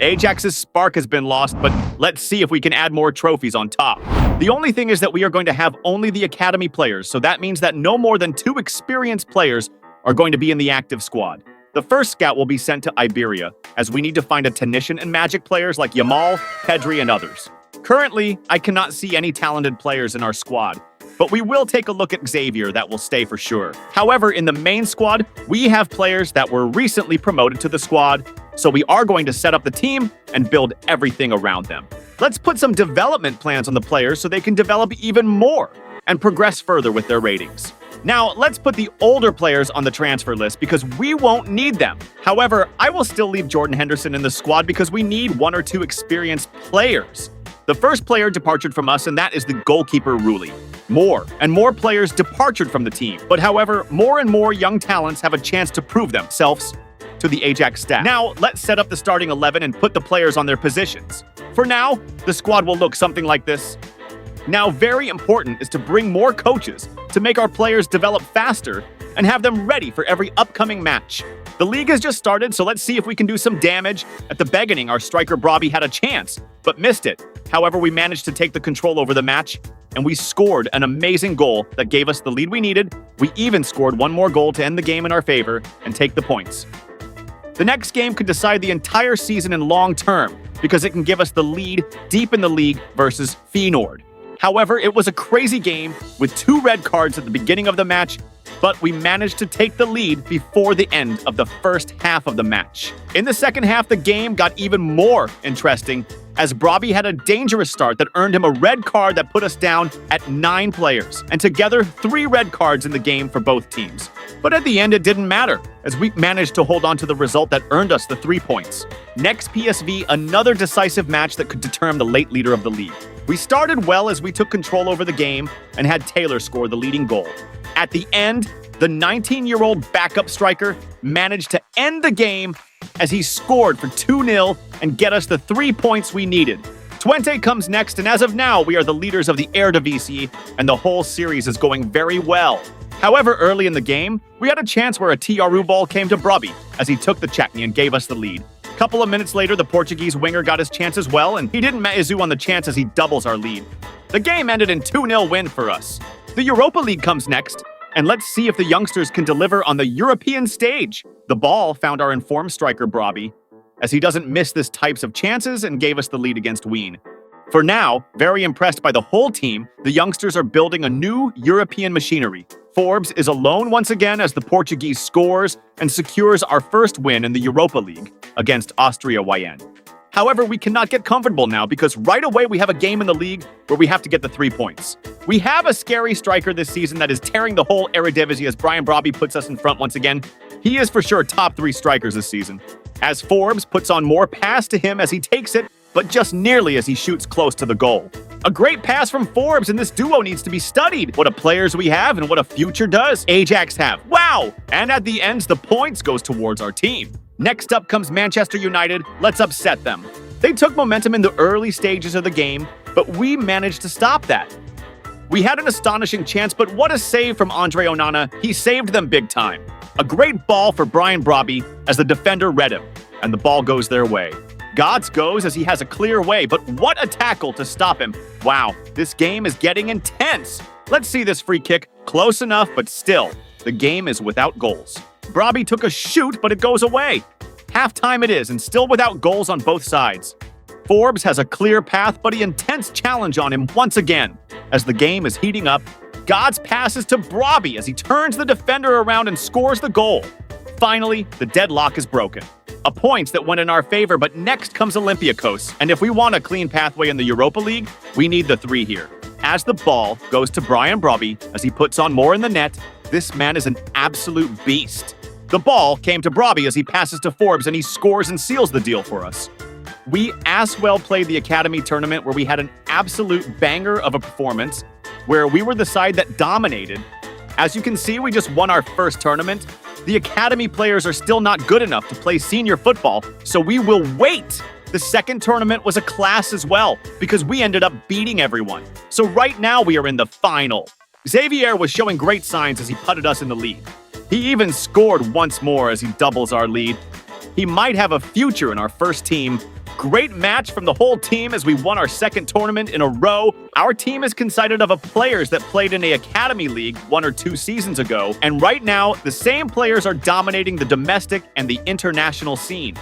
Ajax's spark has been lost, but let's see if we can add more trophies on top. The only thing is that we are going to have only the academy players, so that means that no more than 2 experienced players are going to be in the active squad. The first scout will be sent to Iberia, as we need to find a Tennishan and Magic players like Yamal, Pedri, and others. Currently, I cannot see any talented players in our squad, but we will take a look at Xavier. That will stay for sure. However, in the main squad, we have players that were recently promoted to the squad, so we are going to set up the team and build everything around them. Let's put some development plans on the players so they can develop even more and progress further with their ratings. Now, let's put the older players on the transfer list because we won't need them. However, I will still leave Jordan Henderson in the squad because we need 1 or 2 experienced players. The first player departed from us, and that is the goalkeeper, Ruli. More and more players departed from the team, but however, more and more young talents have a chance to prove themselves to the Ajax staff. Now, let's set up the starting 11 and put the players on their positions. For now, the squad will look something like this. Now, very important is to bring more coaches to make our players develop faster and have them ready for every upcoming match. The league has just started, so let's see if we can do some damage. At the beginning, our striker Brobby had a chance, but missed it. However, we managed to take the control over the match, and we scored an amazing goal that gave us the lead we needed. We even scored 1 more goal to end the game in our favor and take the points. The next game could decide the entire season in long term, because it can give us the lead deep in the league versus Feyenoord. However, it was a crazy game with 2 red cards at the beginning of the match, but we managed to take the lead before the end of the first half of the match. In the second half, the game got even more interesting as Brobby had a dangerous start that earned him a red card that put us down at 9 players, and together 3 red cards in the game for both teams. But at the end, it didn't matter, as we managed to hold on to the result that earned us the 3 points. Next PSV, another decisive match that could determine the late leader of the league. We started well as we took control over the game and had Taylor score the leading goal. At the end, the 19-year-old backup striker managed to end the game as he scored for 2-0 and get us the 3 points we needed. Twente comes next, and as of now, we are the leaders of the Eredivisie, and the whole series is going very well. However, early in the game, we had a chance where a TRU ball came to Brobby as he took the chutney and gave us the lead. A couple of minutes later, the Portuguese winger got his chance as well, and he didn't Maizu on the chance as he doubles our lead. The game ended in 2-0 win for us. The Europa League comes next, and let's see if the youngsters can deliver on the European stage. The ball found our informed striker Brobby, as he doesn't miss this types of chances and gave us the lead against Wien. For now, very impressed by the whole team, the youngsters are building a new European machinery. Forbes is alone once again as the Portuguese scores and secures our first win in the Europa League against Austria Wien. However, we cannot get comfortable now because right away we have a game in the league where we have to get the 3 points. We have a scary striker this season that is tearing the whole Eredivisie as Brian Brobby puts us in front once again. He is for sure top 3 strikers this season. As Forbes puts on more pass to him as he takes it, but just nearly as he shoots close to the goal. A great pass from Forbes, and this duo needs to be studied. What a players we have and what a future does Ajax have. Wow! And at the end, the points goes towards our team. Next up comes Manchester United. Let's upset them. They took momentum in the early stages of the game, but we managed to stop that. We had an astonishing chance, but what a save from Andre Onana. He saved them big time. A great ball for Brian Brobby as the defender read him, and the ball goes their way. God's goes as he has a clear way, but what a tackle to stop him. Wow, this game is getting intense. Let's see this free kick. Close enough, but still, the game is without goals. Brobby took a shoot, but it goes away. Halftime it is, and still without goals on both sides. Forbes has a clear path, but an intense challenge on him once again. As the game is heating up, God's passes to Brobby as he turns the defender around and scores the goal. Finally, the deadlock is broken. A point that went in our favor, but next comes Olympiacos, and if we want a clean pathway in the Europa League, we need the 3 here. As the ball goes to Brian Brobby as he puts on more in the net, this man is an absolute beast. The ball came to Brobby as he passes to Forbes and he scores and seals the deal for us. We as well played the Academy tournament where we had an absolute banger of a performance, where we were the side that dominated. As you can see, we just won our first tournament. The Academy players are still not good enough to play senior football, so we will wait. The second tournament was a class as well, because we ended up beating everyone. So right now we are in the final. Xavier was showing great signs as he putted us in the lead. He even scored once more as he doubles our lead. He might have a future in our first team, Great match from the whole team as we won our second tournament in a row. Our team is consisted of players that played in an academy league 1 or 2 seasons ago, and right now, the same players are dominating the domestic and the international scene.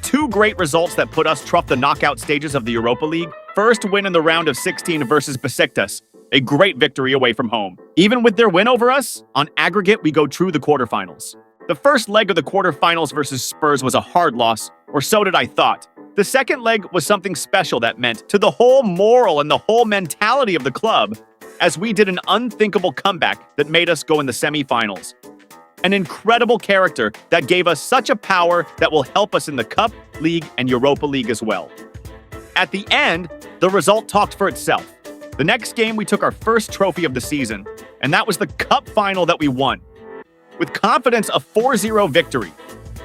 2 great results that put us through the knockout stages of the Europa League. First win in the round of 16 versus Besiktas, a great victory away from home. Even with their win over us, on aggregate, we go through the quarterfinals. The first leg of the quarterfinals versus Spurs was a hard loss, or so did I thought. The second leg was something special that meant to the whole moral and the whole mentality of the club, as we did an unthinkable comeback that made us go in the semi-finals. An incredible character that gave us such a power that will help us in the Cup, League, and Europa League as well. At the end, the result talked for itself. The next game, we took our first trophy of the season, and that was the Cup final that we won. With confidence, a 4-0 victory.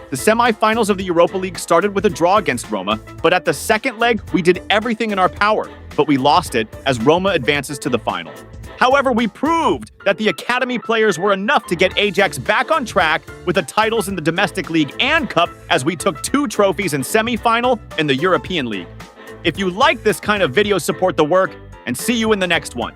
The semi-finals of the Europa League started with a draw against Roma, but at the second leg, we did everything in our power, but we lost it as Roma advances to the final. However, we proved that the academy players were enough to get Ajax back on track with the titles in the domestic league and cup as we took 2 trophies in semi-final in the European League. If you like this kind of video, support the work, and see you in the next one.